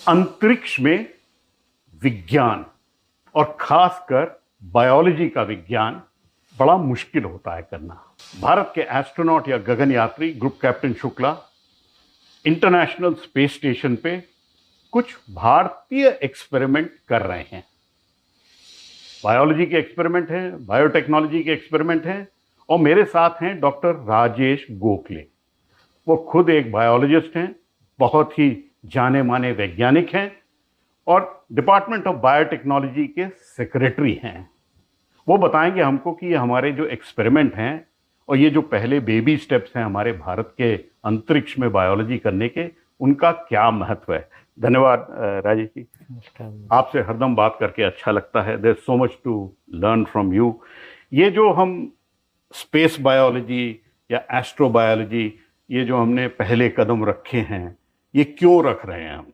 अंतरिक्ष में विज्ञान और खासकर बायोलॉजी का विज्ञान बड़ा मुश्किल होता है करना। भारत के एस्ट्रोनॉट या गगनयात्री group captain Shukla international space station पे कुछ भारतीय एक्सपेरिमेंट कर रहे हैं। बायोलॉजी के एक्सपेरिमेंट हैं, बायोटेक्नोलॉजी के एक्सपेरिमेंट हैं, और मेरे साथ हैं डॉक्टर राजेश गोखले। वो खुद एक बायोलॉजिस्ट हैं, बहुत ही जाने माने वैज्ञानिक हैं और डिपार्टमेंट ऑफ बायोटेक्नोलॉजी के सेक्रेटरी हैं। वो बताएंगे हमको कि ये हमारे जो एक्सपेरिमेंट हैं और ये जो पहले बेबी स्टेप्स हैं हमारे भारत के अंतरिक्ष में बायोलॉजी करने के, उनका क्या महत्व है। धन्यवाद राजेश जी, आपसे हरदम बात करके अच्छा लगता है। There is so much to learn from you. ये जो हम स्पेस बायोलॉजी या एस्ट्रोबायोलॉजी, ये जो हमने पहले कदम रखे हैं, ये क्यों रख रहे हैं हम?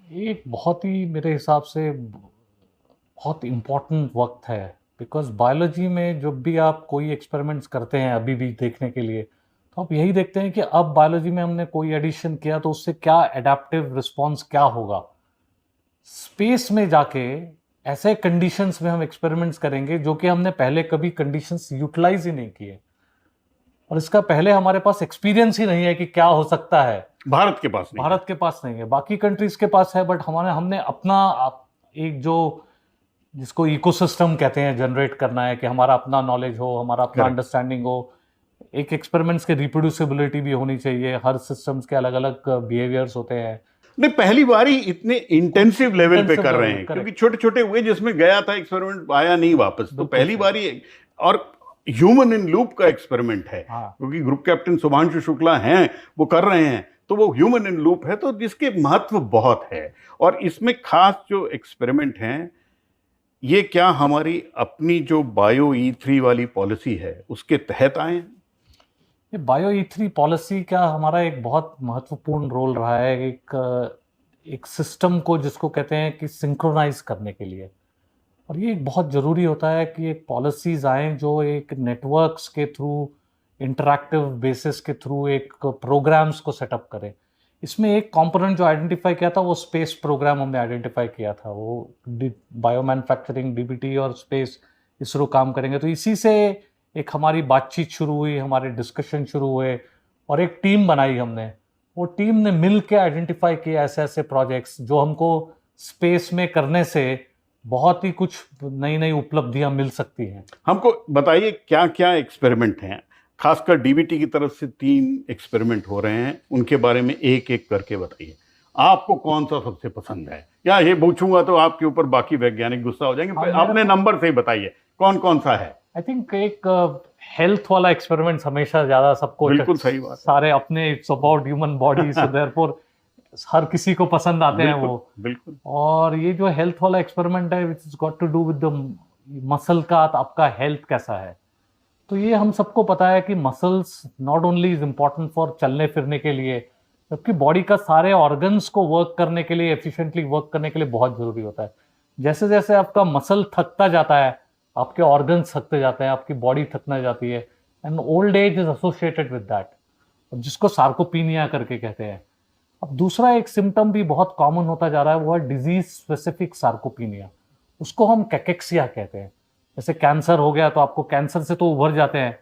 एक बहुत ही मेरे हिसाब से बहुत इम्पोर्टेंट वक्त है, बिकॉज बायोलॉजी में जब भी आप कोई एक्सपेरिमेंट्स करते हैं अभी भी देखने के लिए, तो आप यही देखते हैं कि अब बायोलॉजी में हमने कोई एडिशन किया तो उससे क्या एडेप्टिव रिस्पॉन्स क्या होगा। स्पेस में जाके ऐसे कंडीशंस में हम एक्सपेरिमेंट्स करेंगे जो कि हमने पहले कभी कंडीशंस यूटिलाइज ही नहीं किए, और इसका पहले हमारे पास एक्सपीरियंस ही नहीं है कि क्या हो सकता है। भारत के पास नहीं है, बाकी कंट्रीज के पास है, बट हमने अपना एक जो जिसको इकोसिस्टम कहते हैं जनरेट करना है, कि हमारा अपना नॉलेज हो, हमारा अपना अंडरस्टैंडिंग हो। एक एक्सपेरिमेंट्स के रिप्रोड्यूसिबिलिटी भी होनी चाहिए, हर सिस्टम्स के अलग अलग बिहेवियर्स होते हैं। नहीं, पहली बार ही इतने इंटेंसिव लेवल पे कर रहे हैं, क्योंकि छोटे छोटे हुए जिसमें गया था एक्सपेरिमेंट आया नहीं वापस, तो पहली बार ही। और ह्यूमन इन लूप का एक्सपेरिमेंट है, क्योंकि ग्रुप कैप्टन शुभांशु शुक्ला हैं, वो कर रहे हैं, तो वो ह्यूमन इन लूप है, तो जिसके महत्व बहुत है। और इसमें खास जो एक्सपेरिमेंट हैं, ये क्या हमारी अपनी जो बायो E3 वाली पॉलिसी है उसके तहत आए हैं? ये बायो E3 पॉलिसी का हमारा एक बहुत महत्वपूर्ण रोल रहा है, एक सिस्टम को जिसको कहते हैं कि सिंक्रोनाइज करने के लिए। और ये बहुत ज़रूरी होता है कि एक पॉलिसीज आएँ जो एक नेटवर्क्स के थ्रू, इंटरैक्टिव बेसिस के थ्रू एक प्रोग्राम्स को सेटअप करें। इसमें एक कंपोनेंट जो आइडेंटिफाई किया था वो स्पेस प्रोग्राम हमने आइडेंटिफाई किया था, वो बायो मैन्युफैक्चरिंग DBT और स्पेस इसरो काम करेंगे। तो इसी से एक हमारी बातचीत शुरू हुई, हमारे डिस्कशन शुरू हुए और एक टीम बनाई हमने। वो टीम ने मिल के आइडेंटिफाई किया ऐसे ऐसे प्रोजेक्ट्स जो हमको स्पेस में करने से बहुत ही कुछ नई नई उपलब्धियां मिल सकती हैं। हमको बताइए क्या क्या एक्सपेरिमेंट हैं, खासकर DBT की तरफ से 3 एक्सपेरिमेंट हो रहे हैं, उनके बारे में एक एक करके बताइए। आपको कौन सा सबसे पसंद है? या ये पूछूंगा तो आपके ऊपर बाकी वैज्ञानिक गुस्सा हो जाएंगे, अपने नंबर से ही बताइए कौन कौन सा है। आई थिंक एक हेल्थ वाला एक्सपेरिमेंट हमेशा ज्यादा सबको, बिल्कुल सही बात, सारे अपने, it's about human body, so therefore हर किसी को पसंद आते हैं वो। बिल्कुल। और ये जो हेल्थ वाला एक्सपेरिमेंट है, which is got to do with the muscle का, आपका हेल्थ कैसा है। तो ये हम सबको पता है कि muscles not only is important for चलने फिरने के लिए, जबकि बॉडी का सारे ऑर्गन्स को वर्क करने के लिए, एफिशिएंटली वर्क करने के लिए बहुत जरूरी होता है। जैसे जैसे आपका मसल थकता जाता है, आपके ऑर्गन्स थकते जाते हैं, आपकी बॉडी थकना जाती है, and old age is associated with that, जिसको सार्कोपीनिया करके कहते हैं। अब दूसरा एक सिम्टम भी बहुत कॉमन होता जा रहा है, वो है डिजीज स्पेसिफिक सार्कोपीनिया। उसको हम कैकेक्सिया कहते हैं। जैसे कैंसर हो गया तो आपको कैंसर से तो उभर जाते हैं,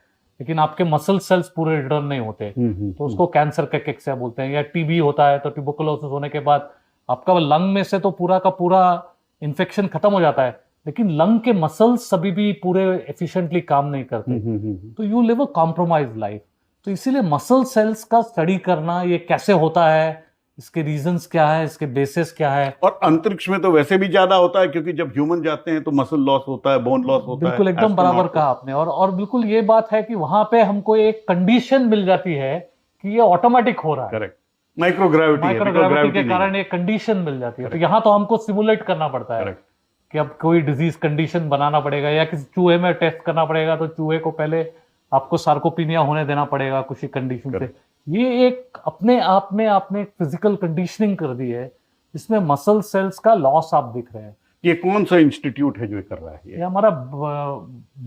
लेकिन आपके मसल सेल्स पूरे रिटर्न नहीं होते, तो उसको कैंसर कैकेक्सिया बोलते हैं। या टीबी होता है तो ट्यूबरकुलोसिस होने के बाद आपका लंग में से तो पूरा का पूरा इन्फेक्शन खत्म हो जाता है, लेकिन लंग के मसल्स सभी भी पूरे एफिशिएंटली काम नहीं करते, तो you live a compromise life. तो इसीलिए मसल सेल्स का स्टडी करना, ये कैसे होता है, इसके रीजंस क्या है, इसके बेसिस क्या है। और अंतरिक्ष में तो वैसे भी ज्यादा होता है, क्योंकि जब ह्यूमन जाते हैं तो मसल लॉस होता है, बोन लॉस होता है। बिल्कुल, एकदम बराबर कहा आपने। और बिल्कुल ये बात है कि वहां पे हमको एक कंडीशन मिल जाती है कि ये ऑटोमेटिक हो रहा है। करेक्ट, माइक्रोग्रेविटी के कारण एक कंडीशन मिल जाती है। तो यहाँ तो हमको सिमुलेट करना पड़ता है कि अब कोई डिजीज कंडीशन बनाना पड़ेगा, या किसी चूहे में टेस्ट करना पड़ेगा, तो चूहे को पहले आपको सार्कोपीनिया होने देना पड़ेगा कुछ कंडीशन से। ये एक अपने आप में आपने फिजिकल कंडीशनिंग कर दी है, जिसमें मसल सेल्स का लॉस आप दिख रहे हैं। ये कौन सा इंस्टीट्यूट है जो कर रहा है? ये हमारा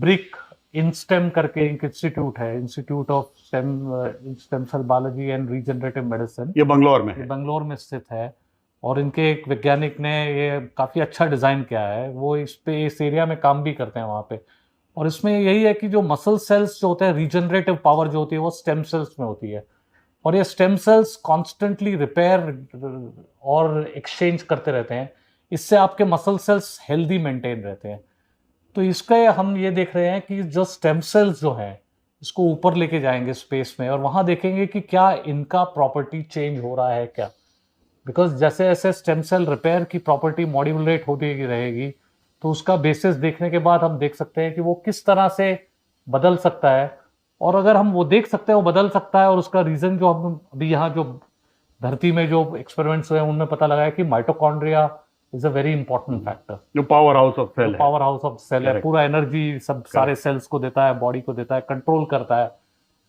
ब्रिक इंस्टेम करके एक इंस्टीट्यूट है, institute of stem cell biology and regenerative medicine. ये बंगलौर में है, बंगलौर में स्थित है। और इनके एक वैज्ञानिक ने ये काफ़ी अच्छा डिज़ाइन किया है, वो इस एरिया में काम भी करते हैं वहाँ पे। और इसमें यही है कि जो मसल सेल्स जो होते हैं, रीजनरेटिव पावर जो होती है वो स्टेम सेल्स में होती है, और ये स्टेम सेल्स कॉन्स्टेंटली रिपेयर और एक्सचेंज करते रहते हैं। इससे आपके मसल सेल्स हेल्दी मेंटेन रहते हैं। तो इसका हम ये देख रहे हैं कि जो स्टेम सेल्स जो हैं इसको ऊपर लेके जाएंगे स्पेस में, और वहाँ देखेंगे कि क्या इनका प्रॉपर्टी चेंज हो रहा है क्या। बिकॉज जैसे जैसे स्टेम सेल रिपेयर की प्रॉपर्टी मॉड्यूलेट होती रहेगी, तो उसका बेसिस देखने के बाद हम देख सकते हैं कि वो किस तरह से बदल सकता है। और अगर हम वो देख सकते हैं वो बदल सकता है, और उसका रीज़न जो हम अभी यहाँ जो धरती में जो एक्सपेरिमेंट्स हुए हैं उनमें पता लगा है कि mitochondria is a very important factor. जो पावर हाउस ऑफ सेल है, पावर हाउस ऑफ सेल है, Correct. पूरा एनर्जी सब सारे सेल्स को देता है, बॉडी को देता है, कंट्रोल करता है,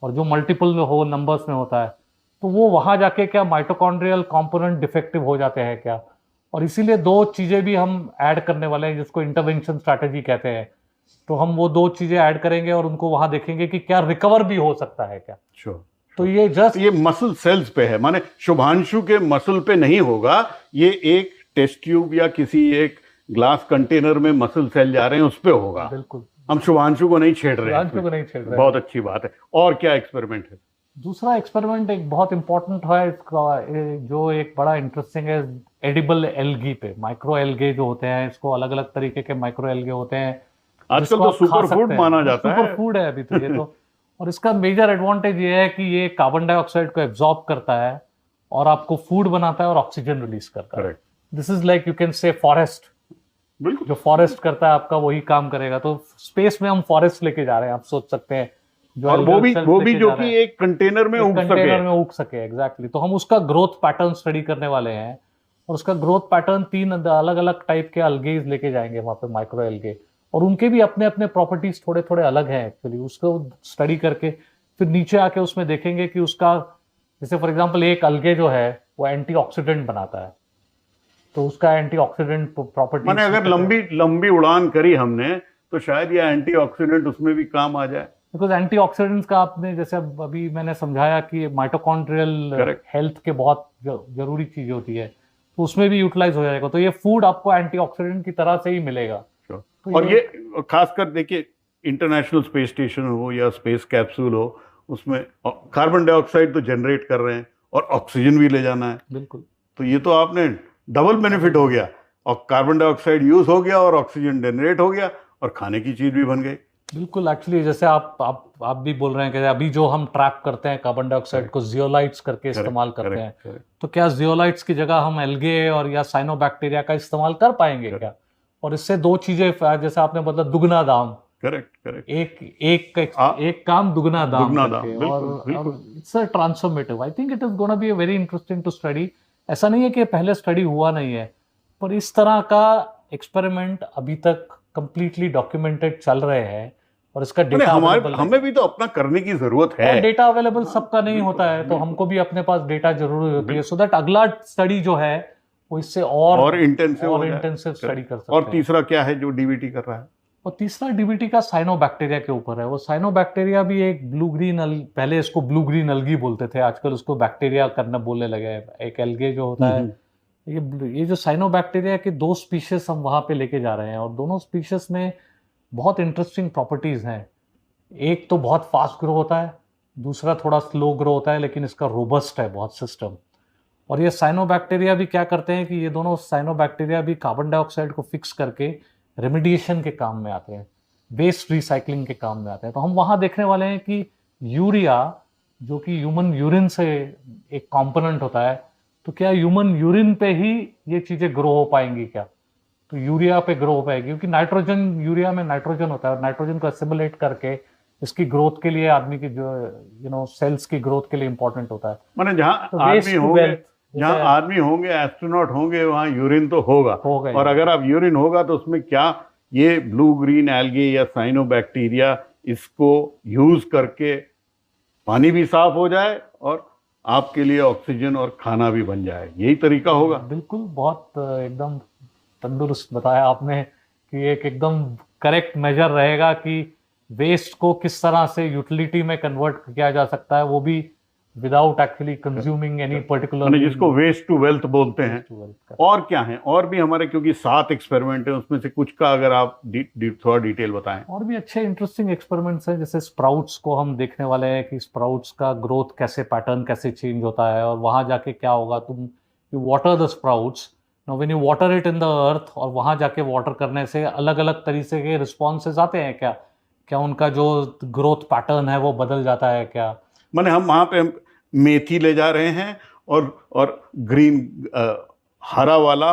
और जो मल्टीपल हो नंबर्स में होता है, तो वो वहां जाके क्या माइटोकॉन्ड्रियल कंपोनेंट डिफेक्टिव हो जाते हैं क्या। और इसीलिए दो चीजें भी हम ऐड करने वाले हैं जिसको इंटरवेंशन स्ट्रैटेजी कहते हैं। तो हम वो दो चीजें ऐड करेंगे और उनको वहां देखेंगे कि क्या रिकवर भी हो सकता है क्या। Sure. तो ये जस्ट ये मसल सेल्स पे है, माने शुभांशु के मसल पे नहीं होगा, ये एक टेस्ट ट्यूब या किसी एक ग्लास कंटेनर में मसल सेल जा रहे हैं उस पे होगा। बिल्कुल, हम शुभांशु को नहीं छेड़ रहे हैं शुभांशु को नहीं छेड़ रहे हैं। बहुत अच्छी बात है। और क्या एक्सपेरिमेंट है? दूसरा एक्सपेरिमेंट एक बहुत इंपॉर्टेंट है इसका, जो एक बड़ा इंटरेस्टिंग है, एडिबल एल्गी पे। माइक्रो एल्गे जो होते हैं, इसको अलग अलग तरीके के माइक्रो एल्गे होते हैं आजकल तो सुपर फूड माना जाता है। सुपर फूड है अभी तो ये तो। और इसका मेजर एडवांटेज ये है कि ये कार्बन डाइऑक्साइड को एब्जॉर्ब करता है और आपको फूड बनाता है और ऑक्सीजन रिलीज करता है। This is like you can say forest. बिल्कुल, जो फॉरेस्ट करता है आपका वही काम करेगा। तो स्पेस में हम फॉरेस्ट लेके जा रहे हैं, आप सोच सकते हैं। और वो भी जो कि एक कंटेनर में उग सके एग्जैक्टली। तो हम उसका ग्रोथ पैटर्न स्टडी करने वाले हैं, और उसका ग्रोथ पैटर्न 3 अलग अलग टाइप के अलगेज लेके जाएंगे वहां पे, माइक्रो एल्गे, और उनके भी अपने अपने प्रॉपर्टीज थोड़े थोड़े अलग हैं एक्चुअली। उसको स्टडी करके फिर नीचे आके उसमें देखेंगे कि उसका, जैसे फॉर एग्जांपल एक अलगे जो है वो एंटीऑक्सीडेंट बनाता है, तो उसका एंटीऑक्सीडेंट प्रॉपर्टी, माने अगर लंबी उड़ान करी हमने तो शायद ये एंटीऑक्सीडेंट उसमें भी काम आ जाए। बिकॉज एंटीऑक्सीडेंट्स का आपने जैसे अभी मैंने समझाया कि माइटोकॉन्ड्रियल हेल्थ के बहुत जरूरी चीज होती है, तो उसमें भी यूटिलाइज हो जाएगा। तो ये फूड आपको एंटीऑक्सीडेंट की तरह से ही मिलेगा। तो और ये खासकर देखिए, इंटरनेशनल स्पेस स्टेशन हो या स्पेस कैप्सूल हो, उसमें कार्बन डाइऑक्साइड तो जनरेट कर रहे हैं और ऑक्सीजन भी ले जाना है। बिल्कुल, तो ये तो आपने डबल बेनिफिट हो गया, और कार्बन डाइऑक्साइड यूज हो गया और ऑक्सीजन जनरेट हो गया और खाने की चीज भी बन गई। बिल्कुल। एक्चुअली जैसे आप भी बोल रहे हैं कि अभी जो हम ट्रैप करते हैं कार्बन डाइऑक्साइड को जियोलाइट्स करके इस्तेमाल करते हैं, तो क्या जियोलाइट्स की जगह हम एल्गे और या साइनोबैक्टीरिया का इस्तेमाल कर पाएंगे क्या। और इससे दो चीजें, जैसे आपने मतलब दुगना दाम, करेक्ट, एक काम दुगना दाम, बिल्कुल। It's a transformative. I think it is gonna be very interesting to study. ऐसा नहीं है कि पहले स्टडी हुआ नहीं है, पर इस तरह का एक्सपेरिमेंट अभी तक कंप्लीटली डॉक्यूमेंटेड चल रहे हैं, और इसका डेटा हमें भी तो अपना करने की जरूरत है। डेटा अवेलेबल सबका नहीं होता है, तो हमको भी अपने पास डेटा जरूरी होती है, सो दैट अगला स्टडी जो है वो इससे और इंटेंसिव स्टडी कर सकते हैं। और तीसरा क्या है जो डीबीटी कर रहा है? और तीसरा डीबीटी का साइनोबैक्टीरिया के ऊपर है। वो साइनोबैक्टीरिया भी एक ब्लू ग्रीन, पहले इसको ब्लू ग्रीन अलगी बोलते थे, आजकल उसको बैक्टीरिया करना बोलने लगे हैं। एक एल्गे जो होता है, ये जो साइनोबैक्टीरिया के 2 स्पीशीज हम वहां पे लेके जा रहे हैं, और दोनों स्पीशीज में बहुत इंटरेस्टिंग प्रॉपर्टीज हैं। एक तो बहुत फास्ट ग्रो होता है, दूसरा थोड़ा स्लो ग्रो होता है, लेकिन इसका रोबस्ट है बहुत सिस्टम। और ये साइनोबैक्टीरिया भी क्या करते हैं कि ये दोनों साइनोबैक्टीरिया भी कार्बन डाइऑक्साइड को फिक्स करके रेमिडिएशन के काम में आते हैं, वेस्ट रिसाइकलिंग के काम में आते हैं। तो हम वहाँ देखने वाले हैं कि यूरिया, जो कि ह्यूमन यूरिन से एक कॉम्पोनेंट होता है, तो क्या ह्यूमन यूरिन पे ही ये चीज़ें ग्रो हो पाएंगी क्या। तो यूरिया पे ग्रो हो पाएगी, क्योंकि नाइट्रोजन, यूरिया में नाइट्रोजन होता है, और नाइट्रोजन को एसिमुलेट करके इसकी ग्रोथ के लिए, आदमी की जो सेल्स की ग्रोथ के लिए इंपॉर्टेंट होता है। माने जहाँ आदमी होंगे, एस्ट्रोनॉट होंगे, वहाँ यूरिन तो होगा। और अगर आप यूरिन होगा तो उसमें क्या ये ब्लू ग्रीन एल्गे या साइनोबैक्टीरिया इसको यूज करके पानी भी साफ हो जाए और आपके लिए ऑक्सीजन और खाना भी बन जाए, यही तरीका होगा। बिल्कुल, बहुत एकदम तंदुरुस्त बताया आपने कि एक एकदम करेक्ट मेजर रहेगा कि वेस्ट को किस तरह से यूटिलिटी में कन्वर्ट किया जा सकता है, वो भी without actually consuming any particular मैंने जिसको वेस्ट टू वेल्थ बोलते हैं। और क्या है, और भी हमारे, क्योंकि 7 एक्सपेरिमेंट है, उसमें से कुछ का अगर आप थोड़ा डिटेल बताएं। और भी अच्छे इंटरेस्टिंग एक्सपेरिमेंट्स हैं, जैसे स्प्राउट्स को हम देखने वाले हैं कि स्प्राउट्स का ग्रोथ कैसे, पैटर्न कैसे चेंज होता है, और वहां जाके क्या होगा, तुम you water the sprouts, now when you water it in the earth, और वहां जाके वाटर करने से अलग अलग तरीके के रिस्पॉन्सेज आते हैं क्या, क्या उनका जो ग्रोथ पैटर्न है वो बदल जाता है क्या। माने हम वहां पे मेथी ले जा रहे हैं, और ग्रीन हरा वाला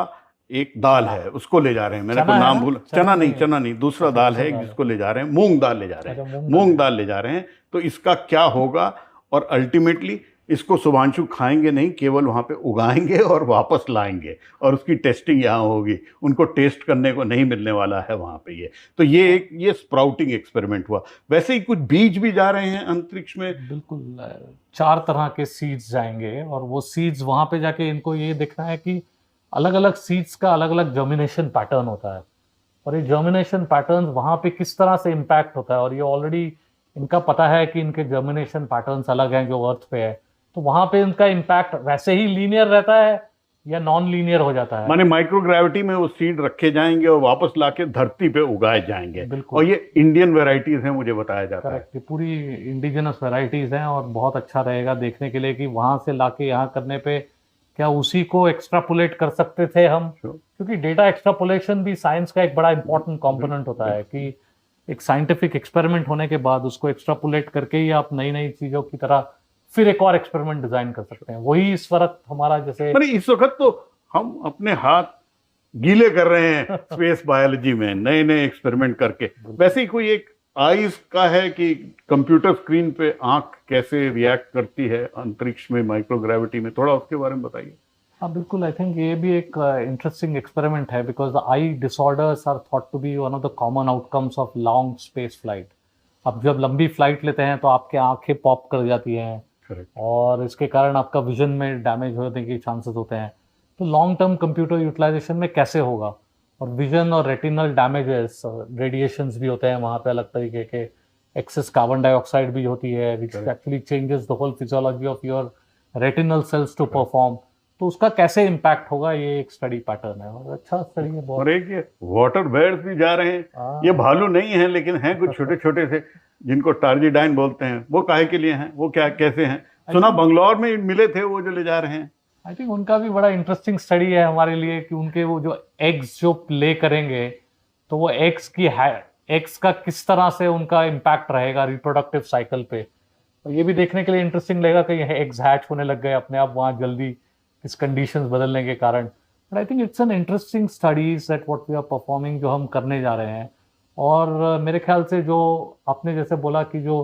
एक दाल है उसको ले जा रहे हैं, मेरे को चना है नाम ना? भूल, चना चना नहीं, नहीं है। चना नहीं, दूसरा दाल है दूसरा दाल जिसको ले जा रहे हैं, मूंग दाल ले जा रहे अच्छा, हैं, मूंग दाल। मूंग दाल ले जा रहे हैं। तो इसका क्या होगा, और अल्टीमेटली इसको शुभांशु खाएंगे नहीं, केवल वहां पे उगाएंगे और वापस लाएंगे, और उसकी टेस्टिंग यहाँ होगी, उनको टेस्ट करने को नहीं मिलने वाला है वहां पे। तो ये स्प्राउटिंग एक्सपेरिमेंट हुआ। वैसे ही कुछ बीज भी जा रहे हैं अंतरिक्ष में। बिल्कुल, 4 तरह के सीड्स जाएंगे, और वो सीड्स वहां पे जाके इनको ये देखना है कि अलग अलग सीड्स का अलग अलग जर्मिनेशन पैटर्न होता है, और ये जर्मिनेशन पैटर्न वहां पे किस तरह से इम्पैक्ट होता है, और ये ऑलरेडी इनका पता है कि इनके जर्मिनेशन पैटर्न्स अलग हैं जो अर्थ पे है, तो वहां पे इनका इम्पैक्ट वैसे ही लीनियर रहता है या नॉन लीनियर हो जाता है। माने माइक्रोग्रेविटी में वो सीड रखे जाएंगे और वापस लाके धरती पे उगाए जाएंगे। बिल्कुल। और ये इंडियन वेराइटीज हैं, मुझे बताया जाता है। करेक्ट, ये पूरी इंडिजिनस वेराइटीज हैं, और बहुत अच्छा रहेगा देखने के लिए कि वहां से लाके यहाँ करने पे क्या उसी को एक्स्ट्रापोलेट कर सकते थे हम, क्योंकि डेटा एक्स्ट्रापोलेशन भी साइंस का एक बड़ा इंपॉर्टेंट कंपोनेंट होता है कि एक साइंटिफिक एक्सपेरिमेंट होने के बाद उसको एक्स्ट्रापोलेट करके ही आप नई नई चीजों की तरह फिर एक और एक्सपेरिमेंट डिजाइन कर सकते हैं। वही इस वक्त हमारा, जैसे माने इस वक्त तो हम अपने हाथ गीले कर रहे हैं स्पेस बायोलॉजी में, नए नए एक्सपेरिमेंट करके। वैसे ही कोई एक आईज का है कि कंप्यूटर स्क्रीन पे आंख कैसे रिएक्ट करती है अंतरिक्ष में माइक्रोग्रेविटी में, थोड़ा उसके बारे में बताइए। हाँ बिल्कुल, आई थिंक ये भी एक इंटरेस्टिंग एक्सपेरिमेंट है, because eye disorders are thought to be one of the common outcomes of long space flight. अब जब लंबी फ्लाइट लेते हैं तो आपके आंखें पॉप कर जाती हैं, और इसके कारण आपका विजन में डैमेज होने के चांसेस होते हैं। तो लॉन्ग टर्म कंप्यूटर यूटिलाइजेशन में कैसे होगा, और विजन और रेटिनल डैमेजेस, रेडिएशंस भी होते हैं वहाँ पे अलग तरीके के, एक्सेस कार्बन डाइऑक्साइड भी होती है which actually changes the whole physiology of your retinal cells to perform. तो उसका कैसे इम्पैक्ट होगा, ये एक स्टडी पैटर्न है, और अच्छा स्टडी है बहुत। और एक ये वाटर बेयर्स भी जा रहे हैं, ये भालू नहीं है लेकिन हैं कुछ छोटे छोटे से, जिनको टार्जीडाइन बोलते हैं। वो काहे के लिए हैं, वो क्या कैसे हैं? सुना बंगलौर में मिले थे वो जो ले जा रहे हैं। आई थिंक उनका भी बड़ा इंटरेस्टिंग स्टडी है हमारे लिए, कि उनके वो जो एग्स जो प्ले करेंगे, तो वो एग्स का किस तरह से उनका इम्पैक्ट रहेगा रिप्रोडक्टिव साइकिल पे। तो ये भी देखने के लिए इंटरेस्टिंग लगेगा कि एग्स हैच होने लग गए अपने आप वहाँ जल्दी, इस कंडीशंस बदलने के कारण। But I think it's an interesting studies that what we are performing, जो हम करने जा रहे हैं। और मेरे ख्याल से जो आपने जैसे बोला कि जो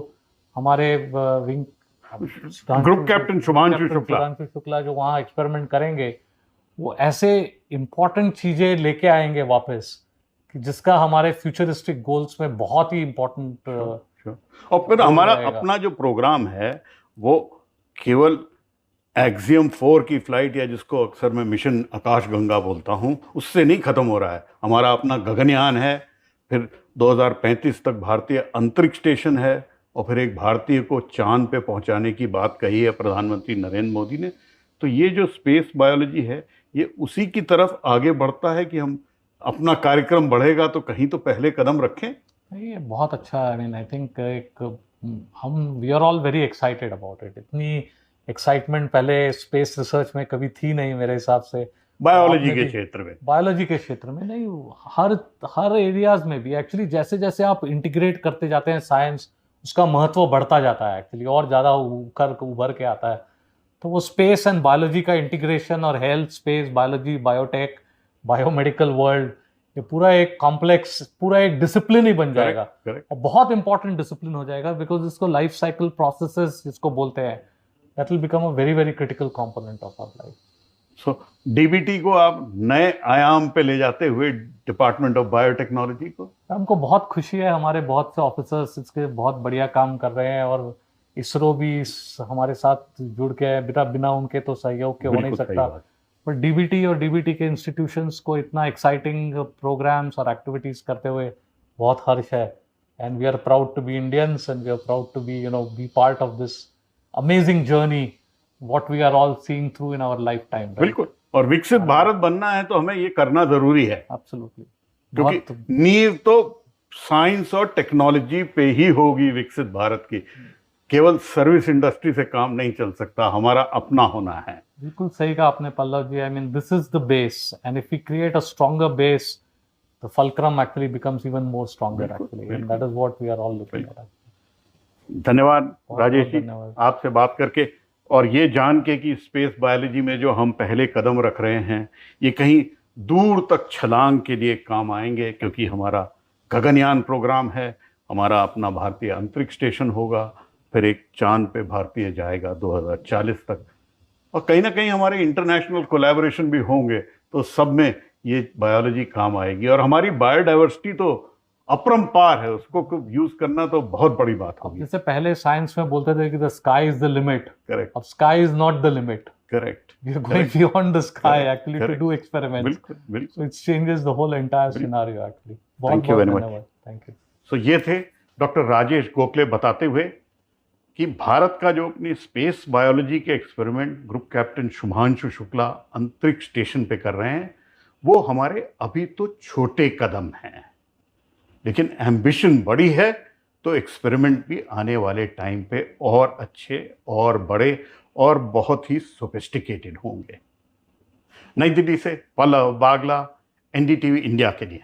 हमारे wing group captain Shubhanshu Shukla जो वहाँ एक्सपेरिमेंट करेंगे, वो ऐसे इंपॉर्टेंट चीजें लेके आएंगे वापस कि जिसका हमारे फ्यूचरिस्टिक गोल्स में बहुत ही इंपॉर्टेंट। और फिर हमारा अपना जो प्रोग्राम है वो केवल एक्सियम 4 की फ्लाइट, या जिसको अक्सर मैं मिशन आकाश गंगा बोलता हूँ, उससे नहीं खत्म हो रहा है। हमारा अपना गगनयान है, फिर 2035 तक भारतीय अंतरिक्ष स्टेशन है, और फिर एक भारतीय को चांद पे पहुंचाने की बात कही है प्रधानमंत्री नरेंद्र मोदी ने। तो ये जो स्पेस बायोलॉजी है, ये उसी की तरफ आगे बढ़ता है कि हम अपना कार्यक्रम बढ़ेगा तो कहीं तो पहले कदम रखें। ये बहुत अच्छा, आई मीन आई थिंक हम we are all very excited about it. इतनी एक्साइटमेंट पहले स्पेस रिसर्च में कभी थी नहीं मेरे हिसाब से, बायोलॉजी के क्षेत्र में। बायोलॉजी के क्षेत्र में नहीं, हर एरियाज में भी एक्चुअली जैसे जैसे आप इंटीग्रेट करते जाते हैं साइंस, उसका महत्व बढ़ता जाता है एक्चुअली, और ज़्यादा उभर के आता है। तो वो स्पेस एंड बायोलॉजी का इंटीग्रेशन, और health, space, biology, biotech, biomedical world, ये पूरा एक कॉम्प्लेक्स, पूरा एक डिसिप्लिन ही बन जाएगा। और बहुत इंपॉर्टेंट डिसिप्लिन हो जाएगा, बिकॉज इसको लाइफ साइकिल प्रोसेसेस जिसको बोलते हैं, that will become a very very critical component of our life. So DBT को आप नए आयाम पे ले जाते हुए डिपार्टमेंट ऑफ बायोटेक्नोलॉजी को, हमको बहुत खुशी है। हमारे बहुत से ऑफिसर्स इसके बहुत बढ़िया काम कर रहे हैं, और इसरो भी हमारे साथ जुड़ के, बिना उनके तो सहयोग के हो नहीं सकता। पर डीबीटी और डीबीटी के इंस्टीट्यूशंस को इतना एक्साइटिंग प्रोग्राम्स और एक्टिविटीज करते हुए बहुत हर्ष है। And we are proud to be Indians, and we are proud to be be part of this amazing journey what we are all seeing through in our lifetime, right? बिल्कुल, और विकसित भारत बनना है तो हमें ये करना जरूरी है, Absolutely. क्योंकि बहुत नींव तो साइंस और टेक्नोलॉजी पे ही होगी विकसित भारत की। केवल सर्विस इंडस्ट्री से काम नहीं चल सकता, हमारा अपना होना है। बिल्कुल सही कहा आपने पल्लव जी। I mean, this is the base, and if we create a stronger base, the fulcrum actually becomes even more stronger actually, and that is what we are all looking at. धन्यवाद बहुत राजेश जी, धन्यवाद। आपसे बात करके और ये जान के कि स्पेस बायोलॉजी में जो हम पहले कदम रख रहे हैं ये कहीं दूर तक छलांग के लिए काम आएंगे, क्योंकि हमारा गगनयान प्रोग्राम है, हमारा अपना भारतीय अंतरिक्ष स्टेशन होगा, फिर एक चांद पे भारतीय जाएगा 2040 तक, और कहीं ना कहीं हमारे इंटरनेशनल कोलैबोरेशन भी होंगे, तो सब में ये बायोलॉजी काम आएगी। और हमारी बायोडाइवर्सिटी तो अपरंपार है, उसको यूज करना तो बहुत बड़ी बात होगी। जैसे पहले साइंस में बोलते थे कि the sky is the limit, correct, अब sky is not the limit, correct, we are going beyond the sky actually to correct. Do experiments, बिल्कुल बिल्कुल। So it changes the whole entire scenario actually. Thank you very much. धन्यवाद, thank you. सो ये थे doctor Rajesh Gokhale बताते हुए कि भारत का जो अपनी स्पेस बायोलॉजी के experiment group captain Shubhanshu Shukla अंतरिक्ष स्टेशन पे कर रहे हैं, वो हमारे अभी तो छोटे कदम हैं, लेकिन एम्बिशन बड़ी है, तो एक्सपेरिमेंट भी आने वाले टाइम पे और अच्छे और बड़े और बहुत ही सोफिस्टिकेटेड होंगे। नई दिल्ली से पल्लव बागला, एनडीटीवी इंडिया के लिए।